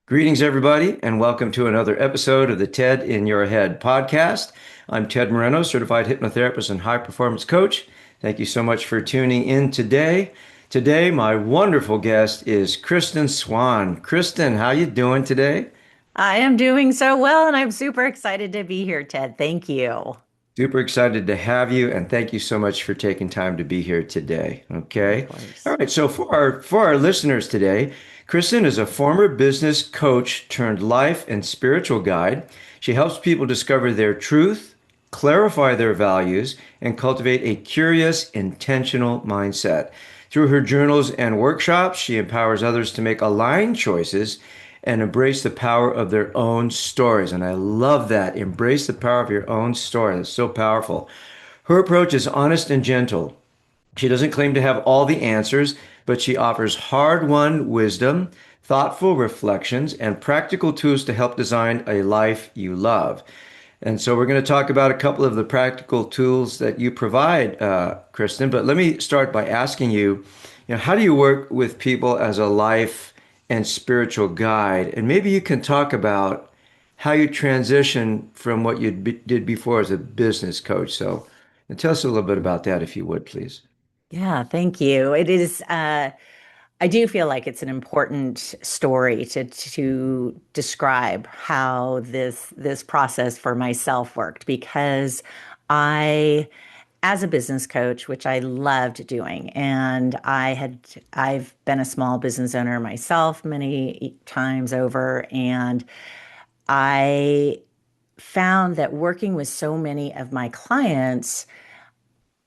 Greetings, everybody, and welcome to another episode of the TED in Your Head podcast. I'm Ted Moreno, certified hypnotherapist and high performance coach. Thank you so much for tuning in today. Today, my wonderful guest is Kristan Swan. Kristan, how you doing today? I am doing so well, and I'm super excited to be here, Ted. Thank you. Super excited to have you, and thank you so much for taking time to be here today. Of Okay. All course. right. So for our listeners today, Kristen is a former business coach turned life and spiritual guide. She helps people discover their truth, clarify their values, and cultivate a curious, intentional mindset. Through her journals and workshops, she empowers others to make aligned choices and embrace the power of their own stories. And I love that. Embrace the power of your own story. That's so powerful. Her approach is honest and gentle. She doesn't claim to have all the answers, but she offers hard-won wisdom, thoughtful reflections, and practical tools to help design a life you love. And so we're going to talk about a couple of the practical tools that you provide, Kristen. But let me start by asking you, how do you work with people as a life and spiritual guide? And maybe you can talk about how you transition from what you did before as a business coach. So, and tell us a little bit about that, if you would, please. Yeah, thank you. It is, I do feel like it's an important story to describe how this process for myself worked because I, as a business coach, which I loved doing, and I've been a small business owner myself many times over, and I found that working with so many of my clients,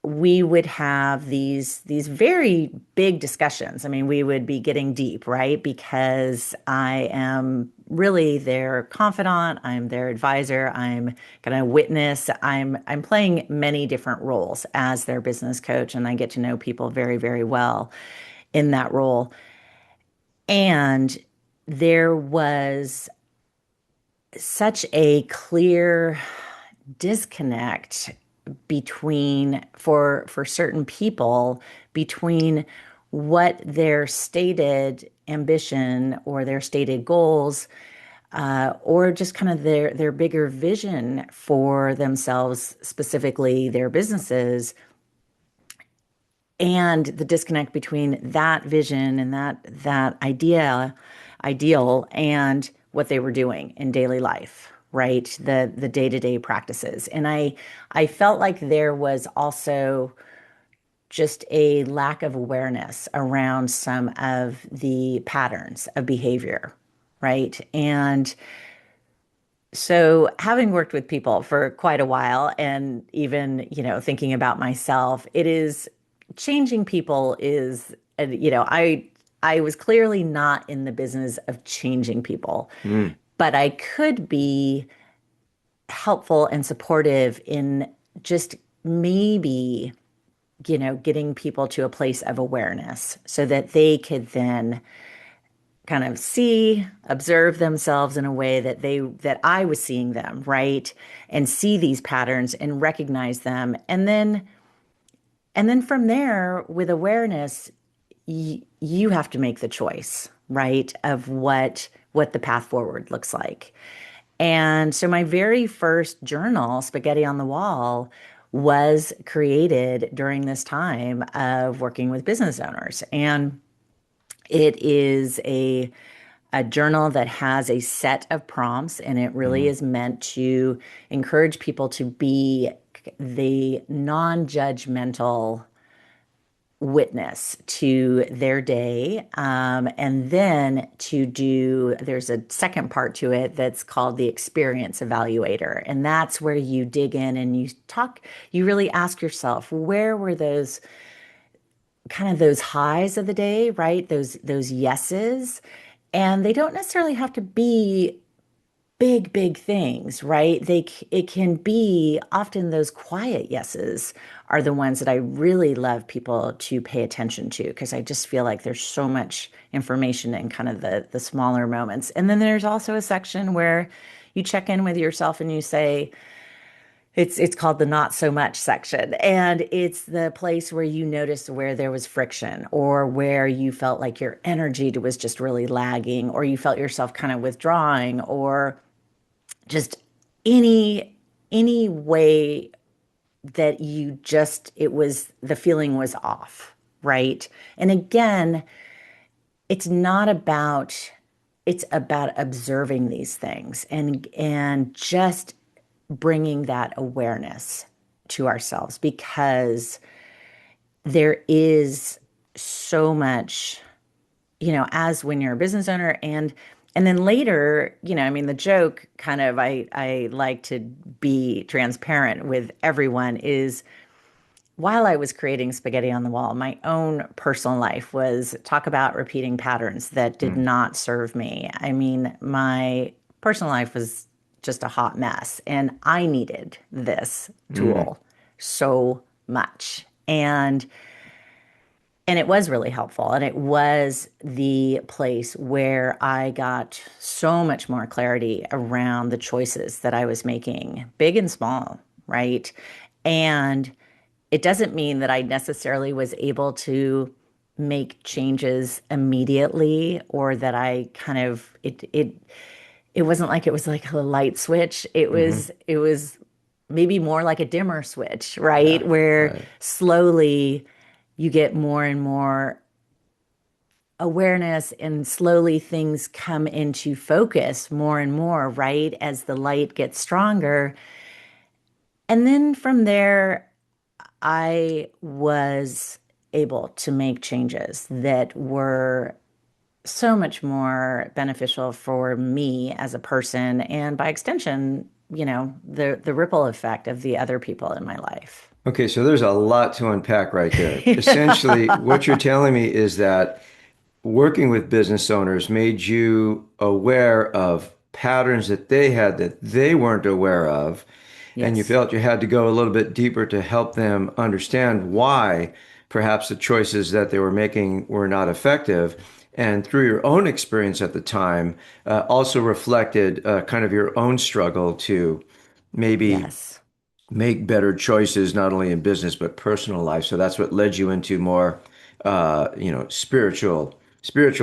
we would have these very big discussions. I mean, we would be getting deep, right? Because I am really their confidant, I'm their advisor, I'm gonna witness, I'm playing many different roles as their business coach, and I get to know people very, very well in that role. And there was such a clear disconnect between for certain people between what their stated ambition or their stated goals or just kind of their bigger vision for themselves, specifically their businesses, and the disconnect between that vision and that ideal and what they were doing in daily life, right? The day-to-day practices. And I felt like there was also just a lack of awareness around some of the patterns of behavior, right? And so, having worked with people for quite a while, and even, thinking about myself, it is changing people is, I was clearly not in the business of changing people, Mm. but I could be helpful and supportive in just maybe, getting people to a place of awareness so that they could then kind of observe themselves in a way that I was seeing them, right? And see these patterns and recognize them. And then from there, with awareness, you have to make the choice, right? Of what the path forward looks like. And so my very first journal, Spaghetti on the Wall, was created during this time of working with business owners. And it is a journal that has a set of prompts, and it really Mm. is meant to encourage people to be the non-judgmental witness to their day. And then there's a second part to it that's called the experience evaluator. And that's where you dig in and you really ask yourself, where were those kind of those highs of the day, right? Those yeses. And they don't necessarily have to be big things, right? It can be often those quiet yeses are the ones that I really love people to pay attention to because I just feel like there's so much information in kind of the smaller moments. And then there's also a section where you check in with yourself and you say, It's called the not so much section. And it's the place where you notice where there was friction or where you felt like your energy was just really lagging or you felt yourself kind of withdrawing or just any way that you just it was the feeling was off, right? And again, it's not about it's about observing these things and just bringing that awareness to ourselves because there is so much, as when you're a business owner and then later, I mean the joke kind of I like to be transparent with everyone is while I was creating spaghetti on the wall, my own personal life was talk about repeating patterns that did Mm, not serve me. I mean, my personal life was just a hot mess, and I needed this mm. tool so much. And it was really helpful. And it was the place where I got so much more clarity around the choices that I was making, big and small, right? And it doesn't mean that I necessarily was able to make changes immediately or that I kind of it wasn't like it was like a light switch. It was maybe more like a dimmer switch, Yeah, right? Where right. slowly you get more and more awareness and slowly things come into focus more and more, right? As the light gets stronger. And then from there, I was able to make changes that were so much more beneficial for me as a person and by extension, the ripple effect of the other people in my life. Okay, so there's a lot to unpack right there. Essentially, what you're Yeah. telling me is that working with business owners made you aware of patterns that they had that they weren't aware of, and you Yes. felt you had to go a little bit deeper to help them understand why perhaps the choices that they were making were not effective. And through your own experience at the time, also reflected kind of your own struggle to maybe Yes. make better choices, not only in business but personal life. So that's what led you into more, spiritual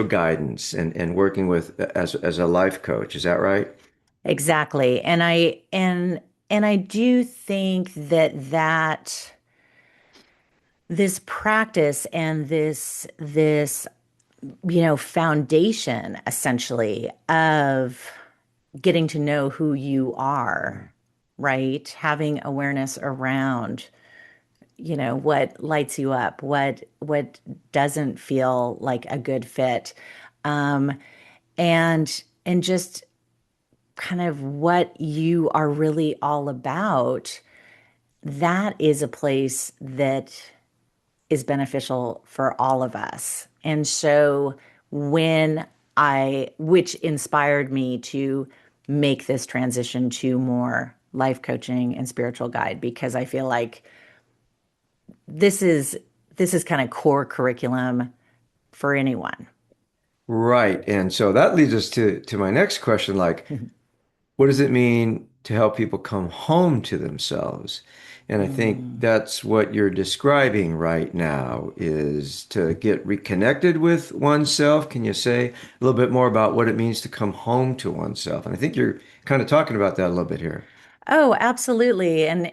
guidance and working with as a life coach. Is that right? Exactly. And I do think that this practice and this foundation essentially of getting to know who you are, right? Having awareness around, what lights you up, what doesn't feel like a good fit. Um, and just kind of what you are really all about, that is a place that is beneficial for all of us. And so which inspired me to make this transition to more life coaching and spiritual guide, because I feel like this is this is kind of core curriculum for anyone. Right. And so that leads us to my next question, like, what does it mean to help people come home to themselves? And I think Mm. that's what you're describing right now is to get reconnected with oneself. Can you say a little bit more about what it means to come home to oneself? And I think you're kind of talking about that a little bit here. Oh, absolutely. And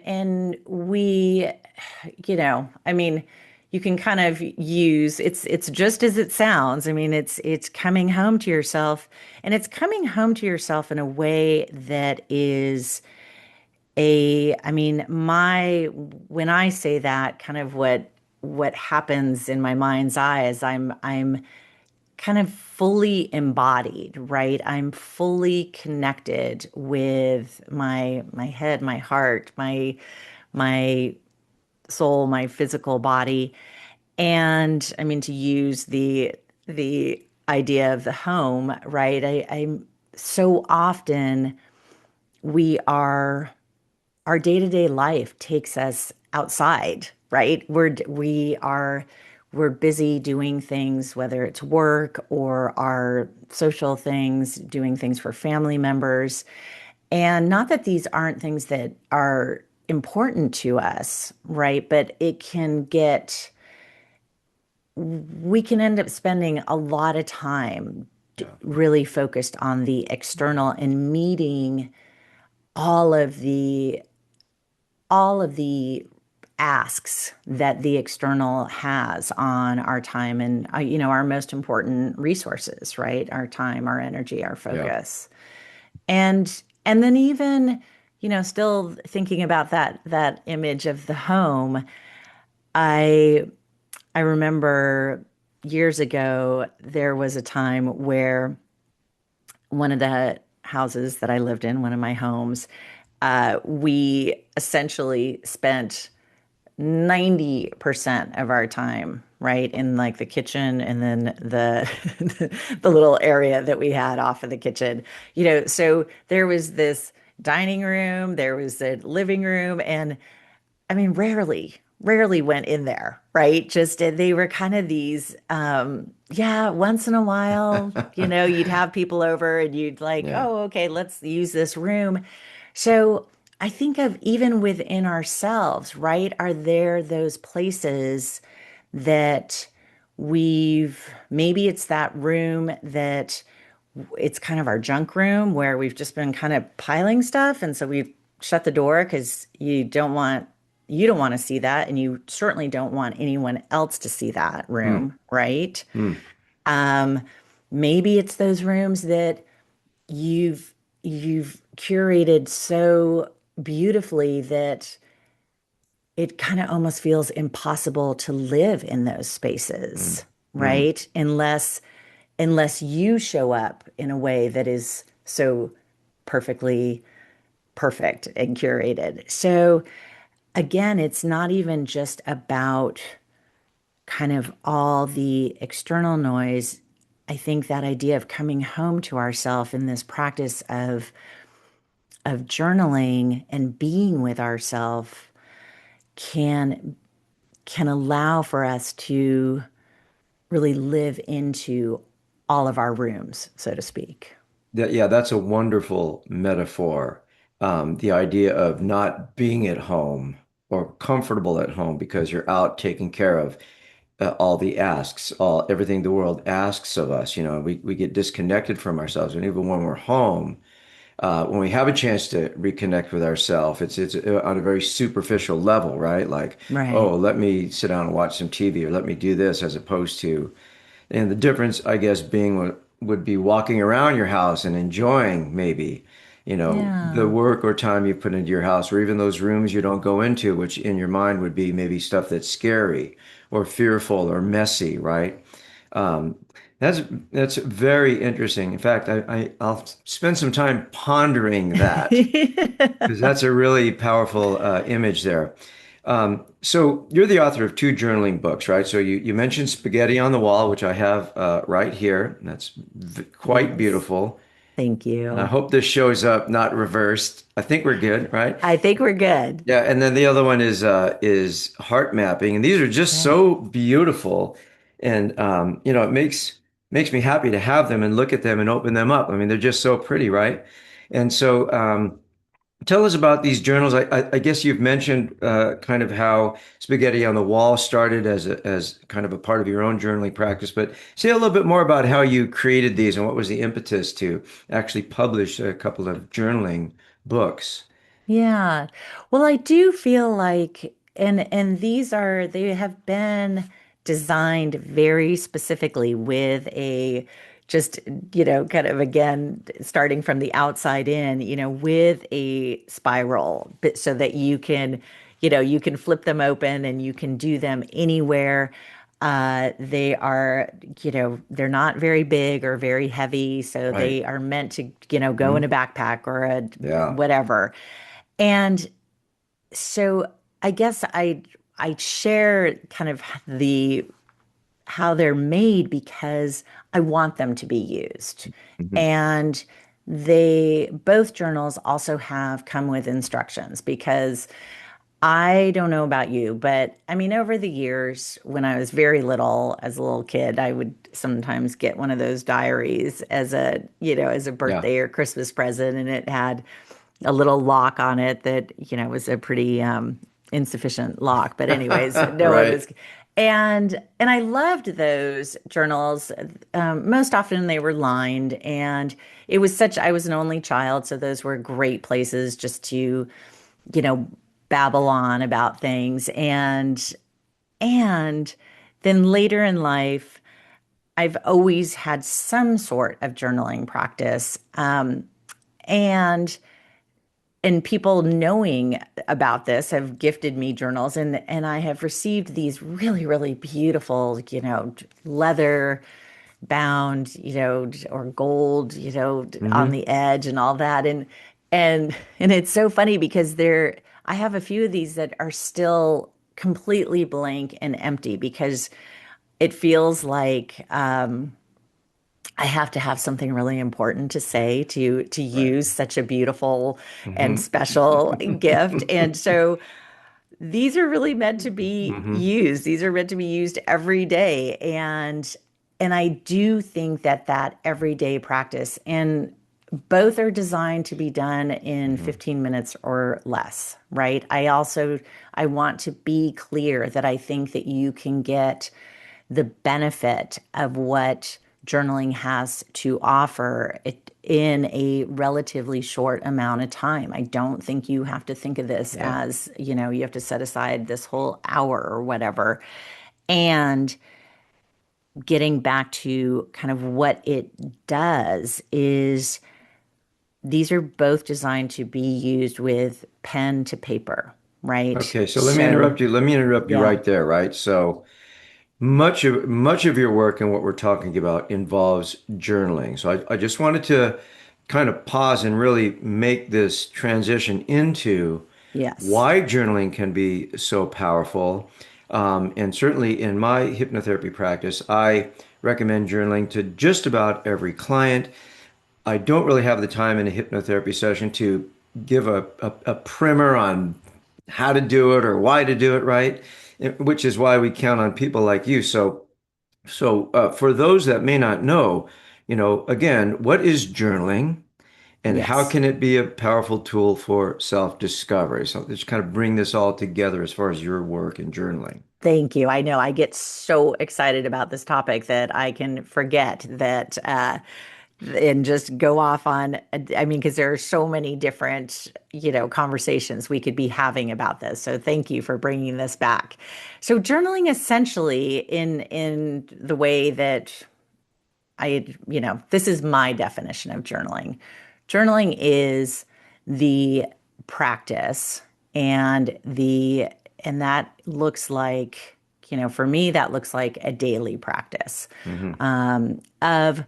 I mean, you can kind of use it's just as it sounds. I mean, it's coming home to yourself, and it's coming home to yourself in a way that is I mean, my when I say that, kind of what happens in my mind's eye is I'm kind of fully embodied, right? I'm fully connected with my head, my heart, my soul, my physical body. And I mean to use the idea of the home, right? I'm so often we are our day-to-day life takes us outside, right? We're busy doing things, whether it's work or our social things, doing things for family members. And not that these aren't things that are important to us, right? But we can end up spending a lot of time Yeah. really focused on the external and meeting all of the all of the asks that the external has on our time and our most important resources, right? Our time, our energy, our Yeah. focus. And then even, still thinking about that image of the home, I I remember years ago there was a time where one of the houses that I lived in, one of my homes, we essentially spent 90% of our time, right, in like the kitchen and then the little area that we had off of the kitchen. So there was this dining room, there was the living room, and I mean, rarely went in there, right? Just they were kind of these, yeah, once in a while, you'd have people over and you'd like, Yeah. oh, okay, let's use this room. So I think of even within ourselves, right? Are there those places that maybe it's that room that it's kind of our junk room where we've just been kind of piling stuff, and so we've shut the door because you don't want to see that, and you certainly don't want anyone else to see that Hmm. room, right? Hmm. um Maybe it's those rooms that you've curated so beautifully that it kind of almost feels impossible to live in those Hmm. spaces, Hmm. right? Unless you show up in a way that is so perfectly perfect and curated. So again, it's not even just about kind of all the external noise. I think that idea of coming home to ourselves in this practice of journaling and being with ourselves can can allow for us to really live into all of our rooms, so to speak. Yeah, that's a wonderful metaphor. The idea of not being at home or comfortable at home because you're out taking care of all the asks, everything the world asks of us. We get disconnected from ourselves, and even when we're home, when we have a chance to reconnect with ourselves, it's on a very superficial level, right? Like, Right. oh, let me sit down and watch some TV, or let me do this, as opposed to, and the difference, I guess, being would be walking around your house and enjoying maybe, the Yeah. work or time you put into your house, or even those rooms you don't go into, which in your mind would be maybe stuff that's scary or fearful or messy, right? Um, that's that's very interesting. In fact, I'll spend some time pondering that because that's a really powerful image there. So you're the author of two journaling books, right? So you mentioned Spaghetti on the Wall, which I have right here. That's quite Yes. beautiful. Thank And I you. hope this shows up not reversed. I think we're good, right? I think we're good. Yeah, and then the other one is heart mapping, and these are just Yeah. so beautiful, and it makes me happy to have them and look at them and open them up. I mean, they're just so pretty, right? And so, tell us about these journals. I guess you've mentioned kind of how Spaghetti on the Wall started as kind of a part of your own journaling practice, but say a little bit more about how you created these and what was the impetus to actually publish a couple of journaling books. Yeah. Well, I do feel like and they have been designed very specifically with a just, kind of again starting from the outside in, with a spiral so that you can flip them open and you can do them anywhere. They are, they're not very big or very heavy, so Right. they are meant to, go in a Mhm. backpack or a Yeah. whatever. And so I guess I share kind of the how they're made because I want them to be used. Mhm. And they both journals also have come with instructions because I don't know about you, but I mean, over the years, when I was very little, as a little kid, I would sometimes get one of those diaries as a Yeah. birthday or Christmas present, and it had a little lock on it that, was a pretty insufficient lock. But anyways, no, it was, Right. and I loved those journals. Most often they were lined, and I was an only child, so those were great places just to, you know, babble on about things. And then later in life, I've always had some sort of journaling practice. And people knowing about this have gifted me journals, and I have received these really, really beautiful, leather bound, or gold, on Hmm. the edge and all that. And it's so funny because I have a few of these that are still completely blank and empty because it feels like I have to have something really important to say to Right. use such a beautiful and Hmm. special gift. And so these are really meant to be Hmm. used. These are meant to be used every day. And I do think that everyday practice, and both are designed to be done in Hmm. 15 minutes or less, right? I want to be clear that I think that you can get the benefit of what journaling has to offer it in a relatively short amount of time. I don't think you have to think of this Yeah. as, you have to set aside this whole hour or whatever. And getting back to kind of what it does is these are both designed to be used with pen to paper, right? Okay, so let me So, interrupt you. Let me interrupt you yeah, right there, right? So much of your work and what we're talking about involves journaling. So I just wanted to kind of pause and really make this transition into yes, why journaling can be so powerful. And certainly in my hypnotherapy practice, I recommend journaling to just about every client. I don't really have the time in a hypnotherapy session to give a primer on how to do it or why to do it right, which is why we count on people like you. So for those that may not know, again, what is journaling and how yes. can it be a powerful tool for self-discovery? So let's kind of bring this all together as far as your work in journaling. Thank you. I know I get so excited about this topic that I can forget that and just go off on, I mean, because there are so many different, conversations we could be having about this. So thank you for bringing this back. So journaling essentially in the way that this is my definition of journaling. Journaling is the practice and that looks like, for me, that looks like a daily practice Hmm. of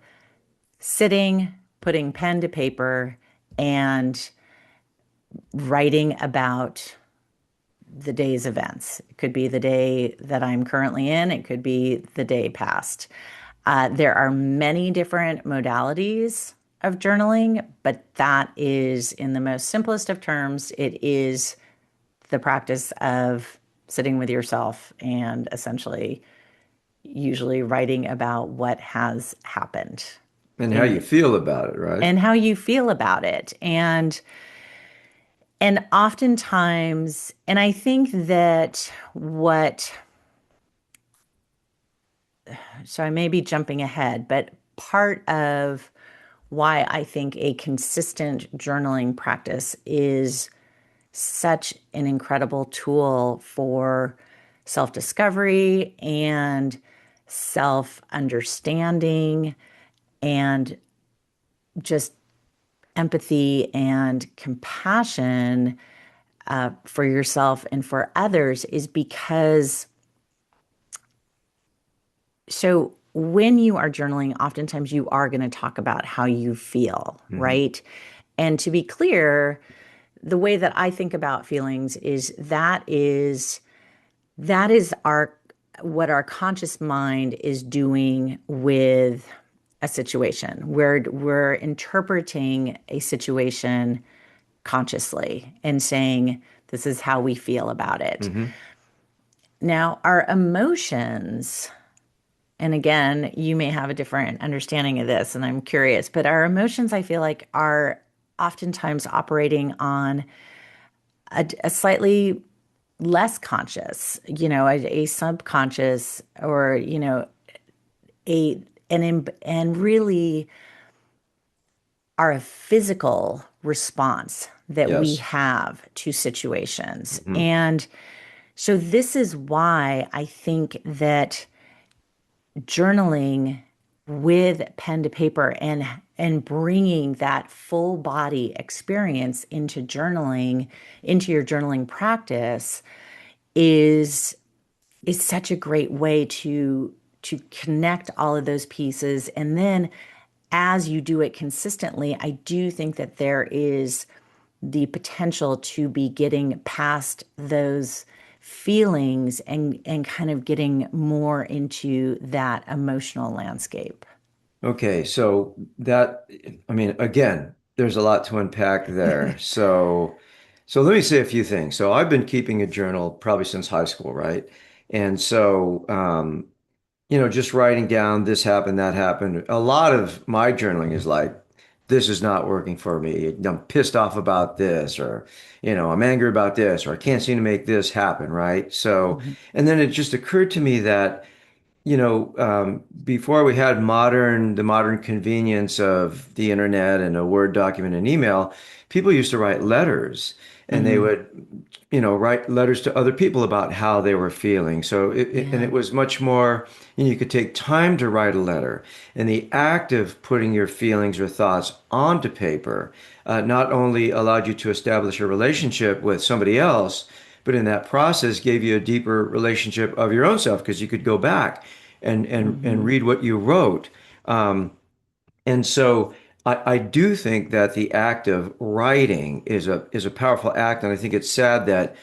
sitting, putting pen to paper, and writing about the day's events. It could be the day that I'm currently in, it could be the day past. There are many different modalities of journaling, but that is, in the most simplest of terms, it is the practice of sitting with yourself and essentially usually writing about what has happened And how you in feel about it, right? and how you feel about it. And oftentimes, and I think that so I may be jumping ahead, but part of why I think a consistent journaling practice is such an incredible tool for self discovery and self understanding and just empathy and compassion for yourself and for others is because when you are journaling, oftentimes you are going to talk about how you feel, Hmm. right? And to be clear, the way that I think about feelings is that is our what our conscious mind is doing with a situation. We're interpreting a situation consciously and saying this is how we feel about it. Hmm. Now, our emotions, and again, you may have a different understanding of this, and I'm curious, but our emotions, I feel like, are oftentimes operating on a slightly less conscious, a subconscious, or a and really are a physical response that we Yes. have to situations. Hmm. And so this is why I think that journaling with pen to paper and bringing that full body experience into your journaling practice is is such a great way to connect all of those pieces. And then as you do it consistently, I do think that there is the potential to be getting past those feelings and kind of getting more into that emotional landscape. Okay, so that, I mean, again, there's a lot to unpack there. So let me say a few things. So I've been keeping a journal probably since high school, right? And so, just writing down this happened, that happened. A lot of my journaling is like, this is not working for me. I'm pissed off about this, or, I'm angry about this, or I can't seem to make this happen, right? So, Mhm. and then it just occurred to me that before we had the modern convenience of the internet and a Word document and email, people used to write letters, and they Mhm. would, write letters to other people about how they were feeling. So and Yeah. it was much more, you could take time to write a letter, and the act of putting your feelings or thoughts onto paper, not only allowed you to establish a relationship with somebody else, but in that process gave you a deeper relationship of your own self because you could go back and Mhm. read what you wrote. And so I do think that the act of writing is a powerful act, and I think it's sad that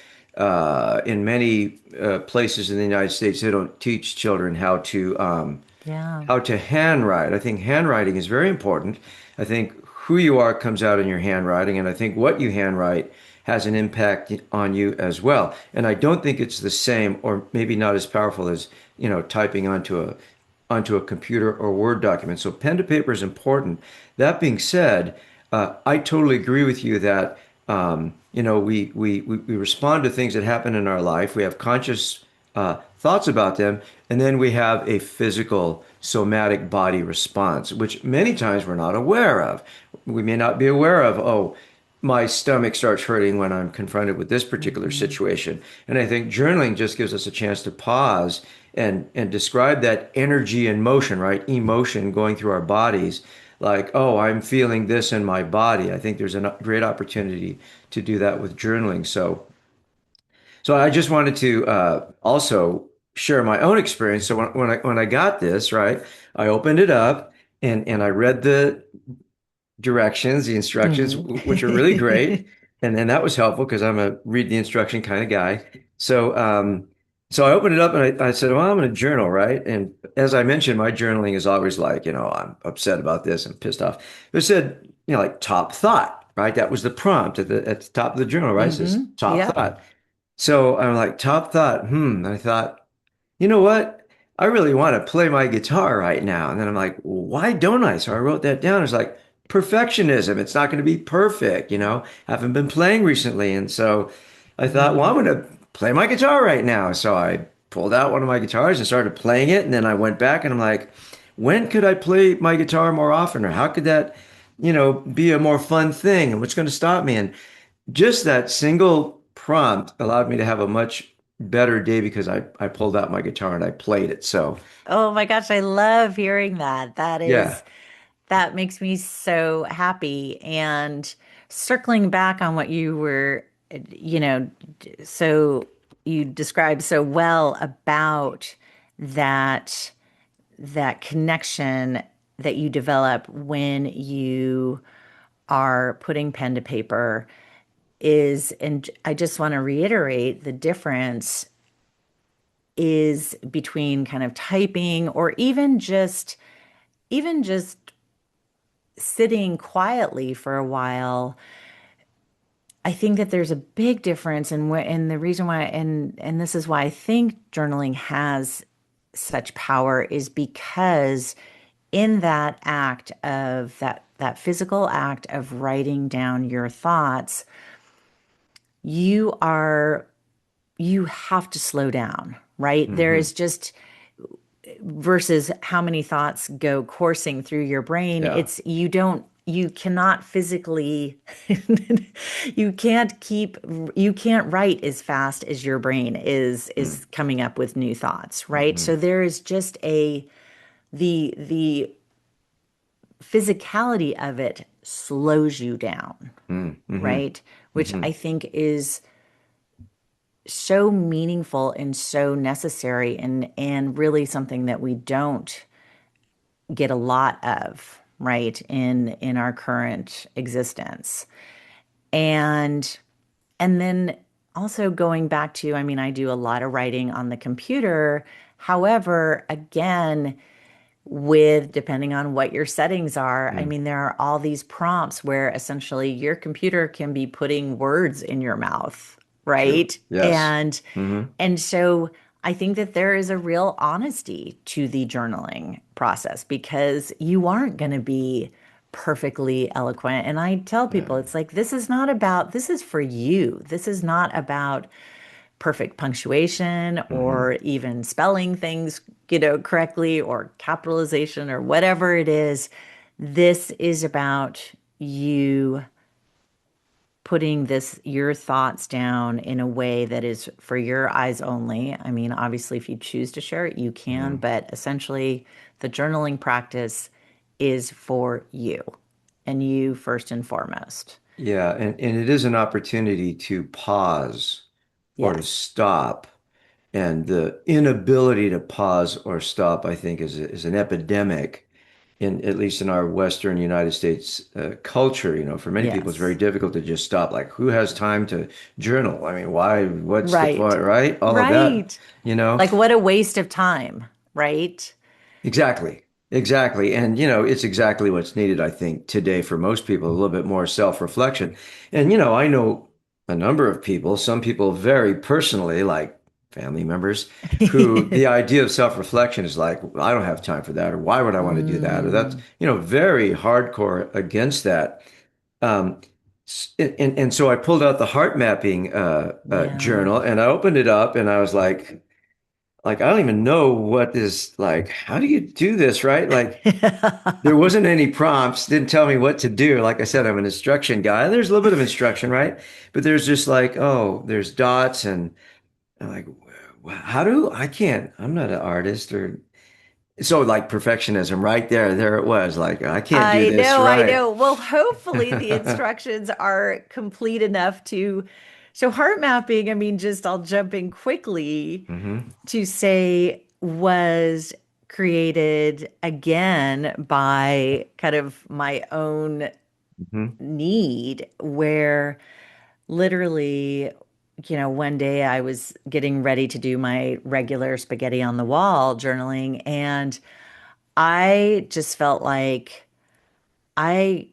in many places in the United States they don't teach children Yeah. how to handwrite. I think handwriting is very important. I think who you are comes out in your handwriting, and I think what you handwrite has an impact on you as well. And I don't think it's the same, or maybe not as powerful as, typing onto a computer or Word document. So pen to paper is important. That being said, I totally agree with you that we respond to things that happen in our life. We have conscious thoughts about them, and then we have a physical somatic body response, which many times we're not aware of. We may not be aware of, oh, my stomach starts hurting when I'm confronted with this particular Mhm. situation. And I think journaling just gives us a chance to pause and describe that energy and motion, right? Emotion going through our bodies. Like, oh, I'm feeling this in my body. I think there's a great opportunity to do that with journaling. So I just wanted to also share my own experience. So when I got this, right, I opened it up and I read the instructions, Mhm. which are really great. And then that was helpful because I'm a read the instruction kind of guy. So I opened it up and I said, well, I'm going to journal, right? And as I mentioned, my journaling is always like, I'm upset about this and pissed off. But it said, like top thought, right? That was the prompt at the top of the journal, right? It says Mhm. top Yep. thought. So I'm like, top thought. And I thought, you know what? I really want to play my guitar right now. And then I'm like, why don't I? So I wrote that down. It's like perfectionism. It's not going to be perfect, I haven't been playing recently. And so I thought, well, I'm Mhm. going to play my guitar right now. So I pulled out one of my guitars and started playing it. And then I went back and I'm like, when could I play my guitar more often? Or how could that, be a more fun thing? And what's going to stop me? And just that single prompt allowed me to have a much better day because I pulled out my guitar and I played it. So Oh my gosh, I love hearing that. yeah. That makes me so happy. And circling back on what you were, you know, so you described so well about that that connection that you develop when you are putting pen to paper and I just want to reiterate the difference is between kind of typing or even just sitting quietly for a while. I think that there's a big difference, and the reason why, and this is why I think journaling has such power is because in that act of that physical act of writing down your thoughts, you are you have to slow down, right? There Hmm. is just versus how many thoughts go coursing through your brain. Yeah. It's you cannot physically you can't keep you can't write as fast as your brain is coming up with new thoughts, right? Mm-hmm. So there is just a the physicality of it slows you down, Mm-hmm. right? Which Hmm. I think is so meaningful and so necessary and really something that we don't get a lot of, right, in our current existence. And and then also going back to, I mean, I do a lot of writing on the computer. However, again, with depending on what your settings are, I Mm. mean, there are all these prompts where essentially your computer can be putting words in your mouth, True. right? Yes. Hmm. And so I think that there is a real honesty to the journaling process because you aren't going to be perfectly eloquent. And I tell Yeah. people, it's like, this is not about, this is for you. This is not about perfect punctuation Hmm. or even spelling things, correctly or capitalization or whatever it is. This is about you putting your thoughts down in a way that is for your eyes only. I mean, obviously, if you choose to share it, you can, Hmm. but essentially, the journaling practice is for you and you first and foremost. Yeah, and it is an opportunity to pause or to Yes. stop. And the inability to pause or stop, I think, is an epidemic in at least in our Western United States culture. For many people, it's very Yes. difficult to just stop. Like, who has time to journal? I mean, why? What's the Right. point, right? All of that, Right. you know? Like, what a waste of time, right? Exactly. Exactly. And it's exactly what's needed, I think, today for most people, a little bit more self-reflection. And I know a number of people, some people very personally, like family members, who the idea of self-reflection is like, I don't have time for that, or why would I want to do that? Or that's, Mm, very hardcore against that. Um, and so I pulled out the heart mapping yeah. journal and I opened it up and I was like, I don't even know what is like, how do you do this, right? Like, there wasn't any prompts, didn't tell me what to do. Like I said, I'm an instruction guy. There's a little bit of instruction, right? But there's just like, oh, there's dots and I'm like, I can't, I'm not an artist or so like perfectionism right there. There it was. Like, I can't do I this, know, I right? know. Well, hopefully the instructions are complete enough to. So, heart mapping, I mean, just I'll jump in quickly Hmm. to say, was created again by kind of my own Hmm. need, where literally, one day I was getting ready to do my regular spaghetti on the wall journaling, and I just felt like I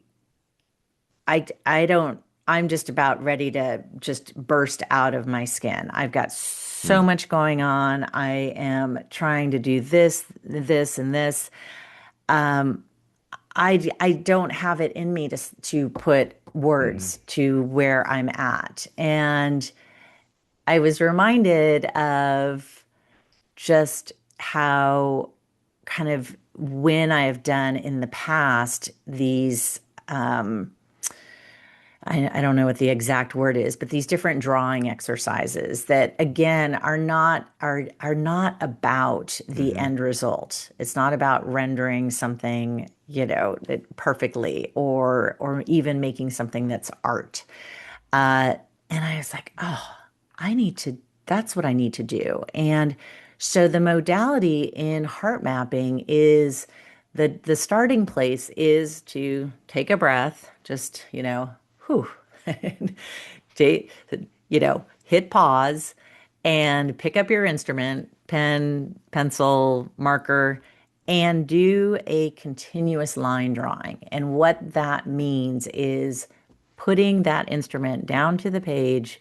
I don't I'm just about ready to just burst out of my skin. I've got so much going on. I am trying to do this, this, and this. I don't have it in me to put Hmm. words to where I'm at. And I was reminded of just how kind of when I have done in the past these I don't know what the exact word is, but these different drawing exercises that again are not about the Hmm. end result. It's not about rendering something, perfectly or even making something that's art. Uh, and I was like, oh, I need to, that's what I need to do. And so the modality in heart mapping is the starting place is to take a breath, just, whew, take, hit pause and pick up your instrument, pen, pencil, marker, and do a continuous line drawing. And what that means is putting that instrument down to the page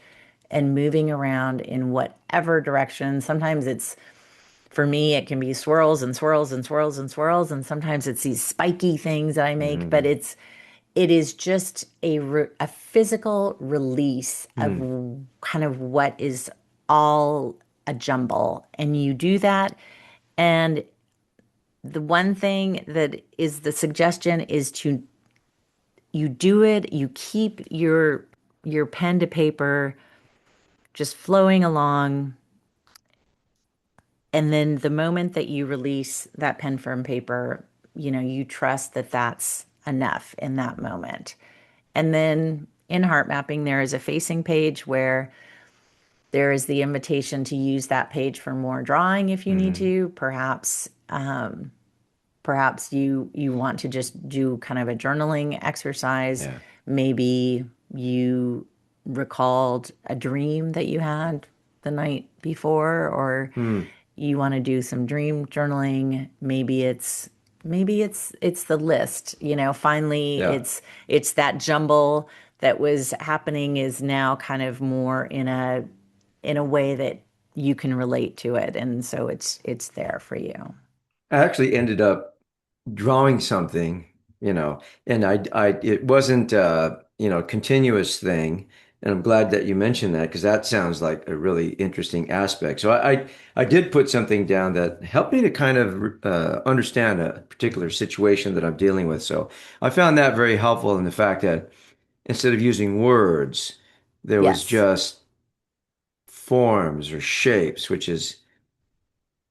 and moving around in whatever direction. Sometimes it's For me, it can be swirls and swirls and swirls and swirls, and sometimes it's these spiky things that I make, but Mm-hmm. it is just a physical release of Mm. kind of what is all a jumble. And you do that, and the one thing that is the suggestion is to you do it, you keep your pen to paper just flowing along. And then the moment that you release that pen from paper, you trust that that's enough in that moment. And then in heart mapping, there is a facing page where there is the invitation to use that page for more drawing if you need Mm-hmm. to. Perhaps you want to just do kind of a journaling exercise. Yeah. Maybe you recalled a dream that you had the night before, or Mm. you want to do some dream journaling. Maybe it's the list. Finally Yeah. it's that jumble that was happening is now kind of more in a way that you can relate to it, and so it's there for you. I actually ended up drawing something, and it wasn't continuous thing. And I'm glad that you mentioned that because that sounds like a really interesting aspect. So I did put something down that helped me to kind of understand a particular situation that I'm dealing with. So I found that very helpful in the fact that instead of using words, there was Yes. just forms or shapes, which is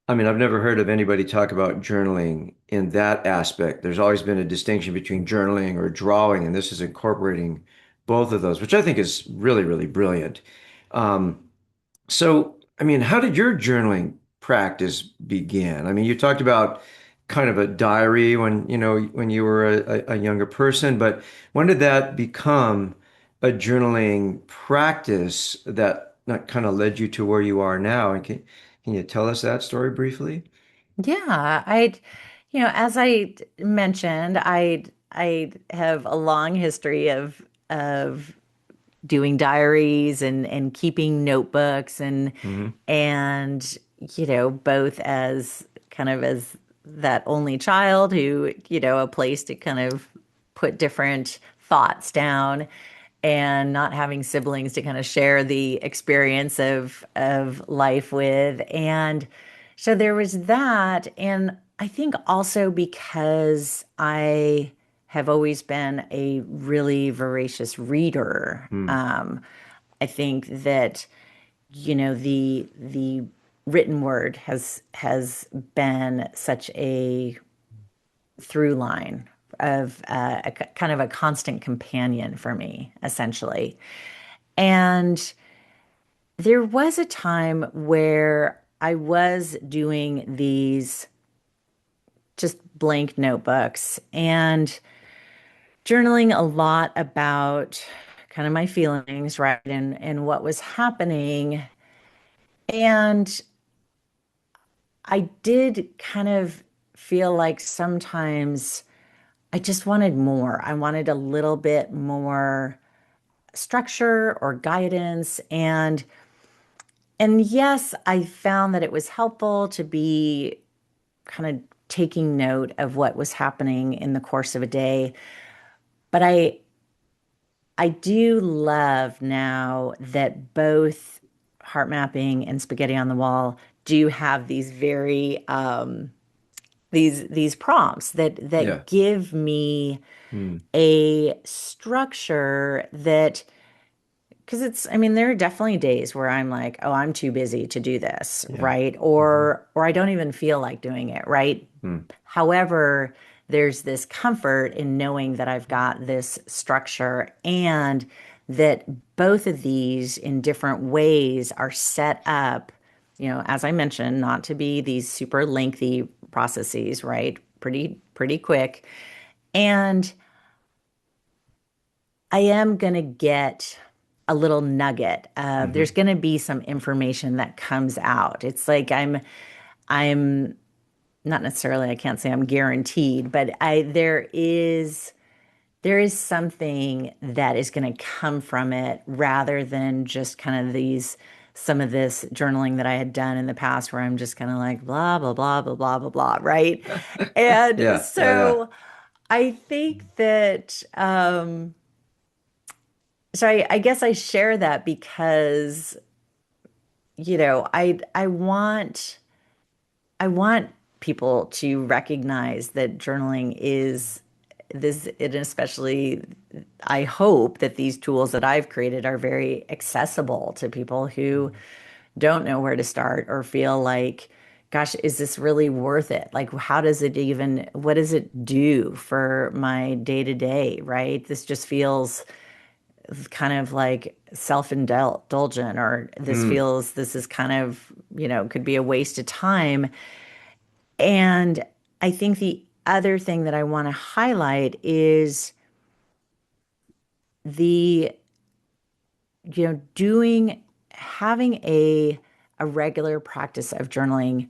I mean, I've never heard of anybody talk about journaling in that aspect. There's always been a distinction between journaling or drawing, and this is incorporating both of those, which I think is really, really brilliant. Um, I mean, how did your journaling practice begin? I mean, you talked about kind of a diary when, when you were a younger person, but when did that become a journaling practice that kind of led you to where you are now? And can you tell us that story briefly? Yeah, as I mentioned, I have a long history of doing diaries and keeping notebooks Hmm. and both as kind of as that only child who a place to kind of put different thoughts down, and not having siblings to kind of share the experience of life with. And so there was that. And I think also because I have always been a really voracious reader, Hmm. I think that the written word has been such a through line of kind of a constant companion for me, essentially. And there was a time where I was doing these just blank notebooks and journaling a lot about kind of my feelings, right? And what was happening. And I did kind of feel like sometimes I just wanted more. I wanted a little bit more structure or guidance. And yes, I found that it was helpful to be kind of taking note of what was happening in the course of a day. But I do love now that both heart mapping and spaghetti on the wall do have these very these prompts that Yeah. give me Hmm. a structure that because I mean, there are definitely days where I'm like, oh, I'm too busy to do this, Yeah. right? Hmm. Or I don't even feel like doing it, right? Hmm. However, there's this comfort in knowing that I've got this structure and that both of these in different ways are set up, as I mentioned, not to be these super lengthy processes, right? Pretty quick. And I am going to get a little nugget. There's Hmm. going to be some information that comes out. It's like I'm not necessarily, I can't say I'm guaranteed, but there is something that is going to come from it rather than just kind of some of this journaling that I had done in the past where I'm just kind of like blah, blah, blah, blah, blah, blah, blah, right? And Yeah, yeah, yeah. so I think that, so I guess I share that because, I want people to recognize that journaling is this, and especially I hope that these tools that I've created are very accessible to people who don't know where to start or feel like, gosh, is this really worth it? Like, how does it even, what does it do for my day to day, right? This just feels kind of like self-indulgent, or Hmm. this is kind of, could be a waste of time. And I think the other thing that I want to highlight is the, doing, having a regular practice of journaling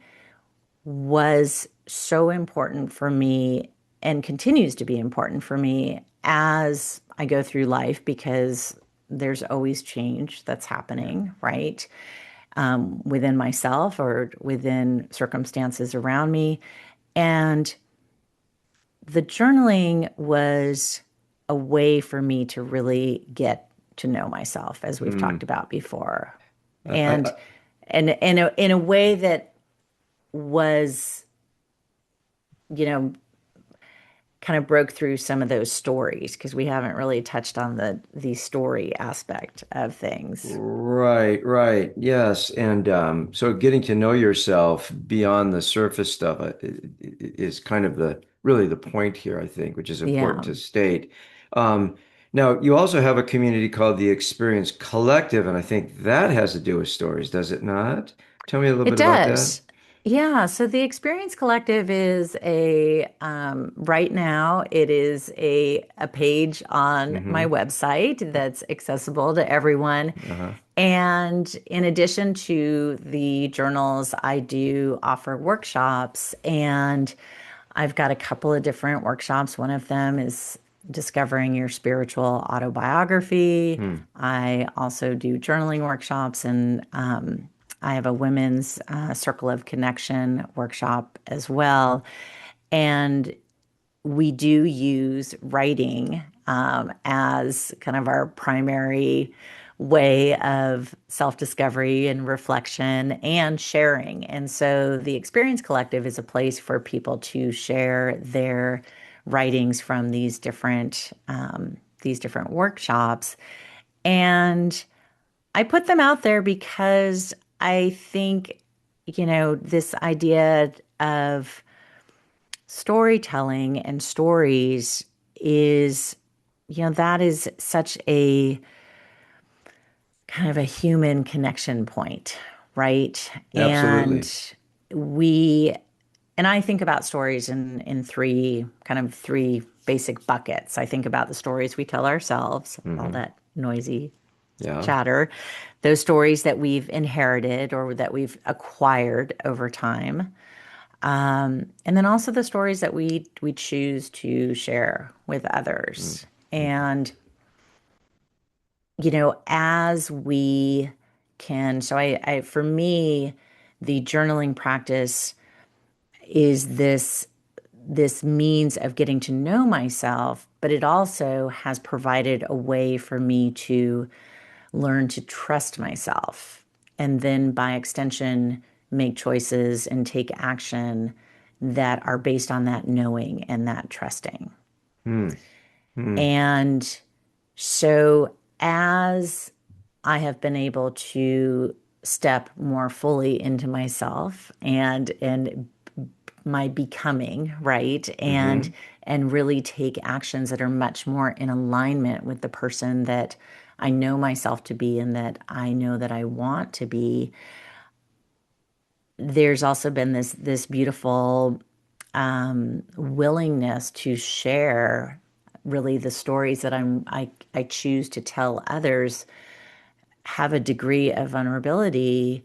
was so important for me and continues to be important for me as I go through life because there's always change that's Yeah. happening, right? Within myself or within circumstances around me. And the journaling was a way for me to really get to know myself, as we've talked Hmm. about before. And I, in a way that was, you know, kind of broke through some of those stories because we haven't really touched on the story aspect of things. right, right. Yes. And so getting to know yourself beyond the surface stuff is kind of really the point here, I think, which is important Yeah, to state. Um, Now, you also have a community called the Experience Collective, and I think that has to do with stories, does it not? Tell me a little it bit about that. does. Yeah, so the Experience Collective is right now it is a page on my Mm-hmm. website that's accessible to everyone. Uh-huh. And in addition to the journals, I do offer workshops, and I've got a couple of different workshops. One of them is discovering your spiritual autobiography. Hmm. I also do journaling workshops, and I have a women's circle of connection workshop as well. And we do use writing as kind of our primary way of self-discovery and reflection and sharing. And so the Experience Collective is a place for people to share their writings from these different workshops. And I put them out there because I think, this idea of storytelling and stories is, that is such a kind of a human connection point, right? Absolutely. We, and I think about stories in three basic buckets. I think about the stories we tell ourselves, all Mm-hmm. that noisy Yeah. chatter, those stories that we've inherited or that we've acquired over time. And then also the stories that we choose to share with others. Mm-hmm. And, as we can, so for me, the journaling practice is this means of getting to know myself, but it also has provided a way for me to learn to trust myself, and then by extension, make choices and take action that are based on that knowing and that trusting. Mm-hmm. And so, as I have been able to step more fully into myself and my becoming, right? Mm-hmm. And really take actions that are much more in alignment with the person that I know myself to be and that I know that I want to be. There's also been this beautiful willingness to share really the stories that I choose to tell others have a degree of vulnerability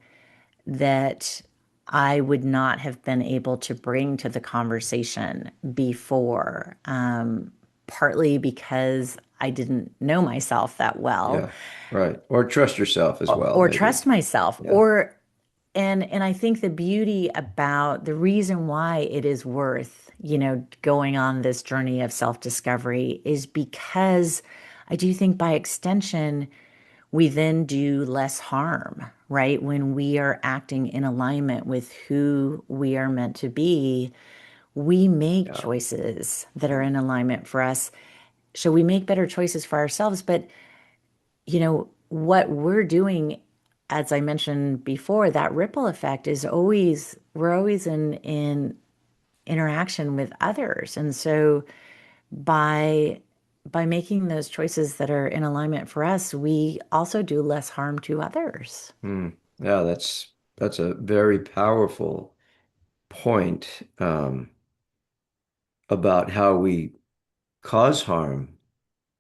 that I would not have been able to bring to the conversation before. Partly because I didn't know myself that well, Yeah. Right. Or trust yourself as well, or maybe. trust myself, Yeah. or and I think the beauty about the reason why it is worth, going on this journey of self-discovery is because I do think by extension, we then do less harm, right? When we are acting in alignment with who we are meant to be, we make Yeah. choices that are in alignment for us. So we make better choices for ourselves. But, what we're doing, as I mentioned before, that ripple effect is always, we're always in interaction with others. And so by making those choices that are in alignment for us, we also do less harm to others. Hmm. Yeah, that's a very powerful point about how we cause harm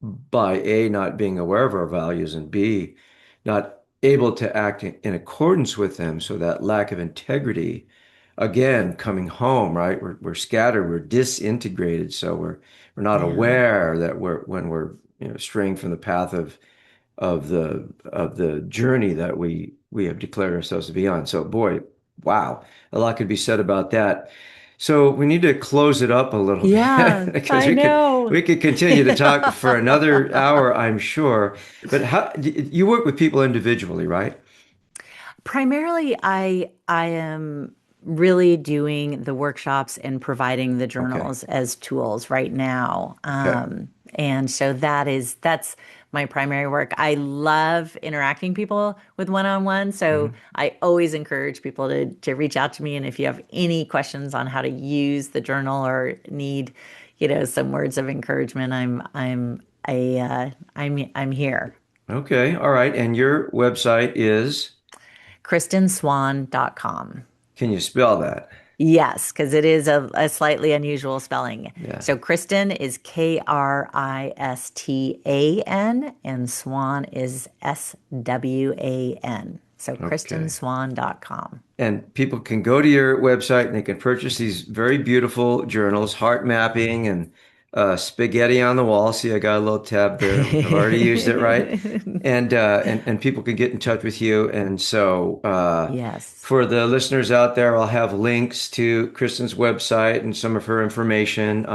by A, not being aware of our values, and B, not able to act in accordance with them. So that lack of integrity, again, coming home, right? We're scattered, we're disintegrated, so we're not Yeah. aware that we're when we're straying from the path of the journey that we have declared ourselves to be on. So boy, wow, a lot could be said about that. So we need to close it up a little bit Yeah, because I we could know. we could continue to talk for another hour, I'm sure. But how you work with people individually, right? Primarily, I am really doing the workshops and providing the Okay. journals as tools right now. Okay. And so that's my primary work. I love interacting people with one-on-one. So Mhm. I always encourage people to reach out to me. And if you have any questions on how to use the journal or need, some words of encouragement, I'm here. Okay. All right. And your website is, KristanSwan.com. can you spell that? Yes, because it is a slightly unusual spelling. Yeah. So Kristen is Kristan, and Swan is Swan. So Okay. KristanSwan.com. And people can go to your website and they can purchase these very beautiful journals, heart mapping and spaghetti on the wall. See, I got a little tab there. I've already used it, right? And people can get in touch with you. And so Yes. for the listeners out there, I'll have links to Kristen's website and some of her information.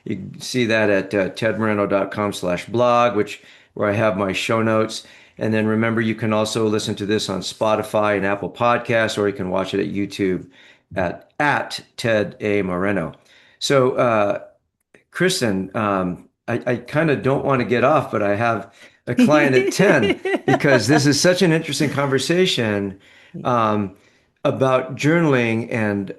You can see that at tedmoreno.com/blog, which where I have my show notes. And then remember, you can also listen to this on Spotify and Apple Podcasts, or you can watch it at YouTube at Ted A. Moreno. So, Kristen, I kind of don't want to get off, but I have a client at 10 because this is such an interesting conversation um, about journaling and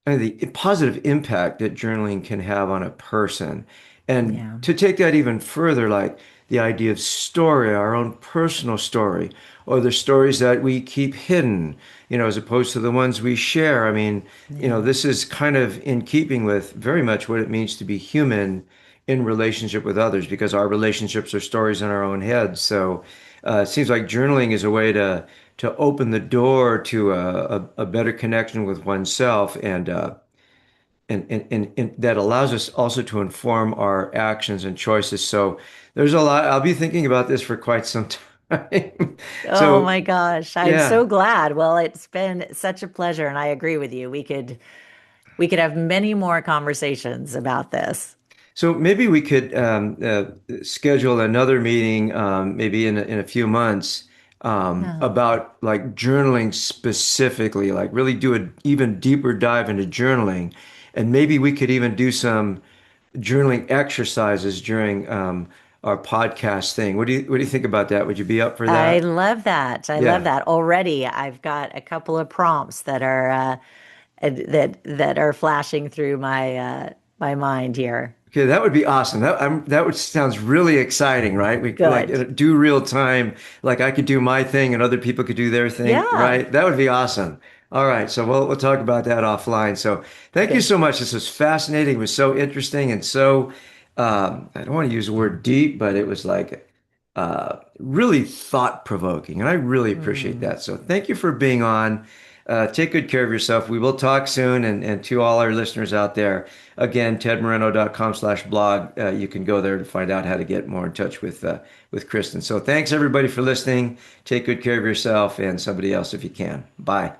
the positive impact that journaling can have on a person. And Yeah. to take that even further, like the idea of story, our own personal story, or the stories that we keep hidden, as opposed to the ones we share. I mean, Yeah. this is kind of in keeping with very much what it means to be human in relationship with others, because our relationships are stories in our own heads. So it seems like journaling is a way to open the door to a better connection with oneself and that allows us also to inform our actions and choices. So there's a lot. I'll be thinking about this for quite some time. Oh So my gosh. I'm yeah. so glad. Well, it's been such a pleasure, and I agree with you. We could have many more conversations about this. So maybe we could schedule another meeting, maybe in a few months, Yeah. about like journaling specifically, like really do an even deeper dive into journaling, and maybe we could even do some journaling exercises during our podcast thing. What do you think about that? Would you be up for I that? love that. I love Yeah. that. Already, I've got a couple of prompts that are that are flashing through my mind here. Okay, that would be awesome. That would sounds really exciting, right? We like Good. do real time, like I could do my thing and other people could do their thing, Yeah. right? That would be awesome. All right, so we'll talk about that offline. So thank you Good. so much. This was fascinating. It was so interesting and so I don't want to use the word deep, but it was like really thought provoking, and I really appreciate Mm. that. So thank you for being on. Take good care of yourself. We will talk soon. And to all our listeners out there, again, tedmoreno.com/blog. You can go there to find out how to get more in touch with Kristan. So thanks everybody for listening. Take good care of yourself and somebody else if you can. Bye.